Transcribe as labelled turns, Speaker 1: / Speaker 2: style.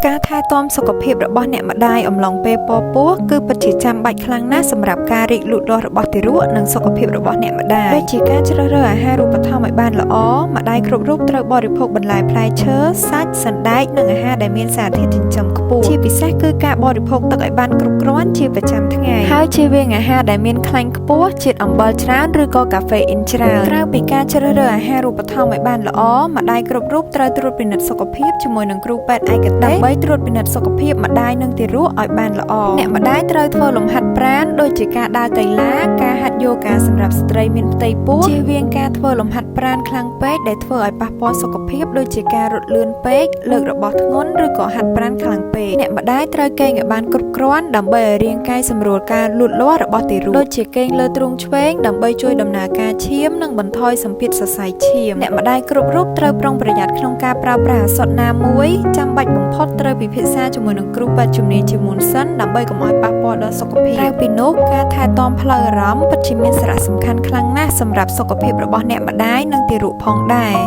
Speaker 1: ការថែទាំសុខភាពរបស់អ្នកម្ដាយអំឡុងពេលពពោះគឺពិតជាចាំបាច់ខ្លាំងណាស់សម្រាប់ការរីកលូតលាស់របស់ទារកនិងសុខភាពរបស់អ្នកម្ដាយដូចជាការជ្រើសរើសអាហារូបត្ថម្ភឲ្យបានល្អម្ដាយគ្រប់រូបត្រូវបរិភោគបន្លែផ្លែឈើសាច់សណ្តែកនិងអាហារដែលមានសារធាតុចិញ្ចឹមខ្ពស់ជាពិសេសគឺការបរិភោគទឹកឲ្យបានគ្រប់គ្រាន់ជាប្រចាំថ្ងៃហើយជៀសវាងអាហារដែលមានខ្លាញ់ខ្ពស់ជាតិអំបិលច្រើនឬក៏កាហ្វេអ៊ីនច្រើនក្រៅពីការជ្រើសរើសអាហារូបត្ថម្ភឲ្យបានល្អម្ដាយគ្រប់រូបត្រូវត្រួតពិនិត្យសុខភាពជាមួយនឹងគ្រូពេទ្យឯកទេសដើម្បីត្រួតពិនិត្យសុខភាពម្ដាយនិងទារកឲ្យបានល្អអ្នកម្ដាយត្រូវធ្វើលំហាត់ប្រាណដូចជាការដើរកីឡាការហាត់យូហ្គាសម្រាប់ស្ត្រីមានផ្ទៃពោះជៀសវាងការធ្វើលំហាត់ប្រាណខ្លាំងពេកដែលធ្វើឲ្យប៉ះពាល់សុខភាពដូចជាការរត់លឿនពេកលើករបស់ធ្ងន់ឬក៏ហាត់ប្រាណខ្លាំងពេកអ្នកម្ដាយត្រូវគេងឲ្យបានគ្រប់គ្រាន់ដើម្បីឲ្យរាងកាយសម្រួលការលូតលាស់របស់ទារកដូចជាគេងលើទ្រូងឆ្វេងដើម្បីជួយដំណើរការឈាមនិងបន្ថយសម្ពាធសរសៃឈាមអ្នកម្ដាយគ្រប់រូបត្រូវប្រុងប្រយ័ត្នក្នុងការប្រើប្រាស់ឱសថណាមួយចាំបាច់បំផុតត្រូវពិភាក្សាជាមួយនឹងគ្រូពេទ្យជំនាញជាមុនសិនដើម្បីកុំឲ្យប៉ះពាល់ដល់សុខភាពក្រៅពីនោះការថែទាំផ្លូវអារម្មណ៍ពិតជាមានសារៈសំខាន់ខ្លាំងណាស់សម្រាប់សុខភាពរបស់អ្នកម្ដាយនិងទារកផងដែរ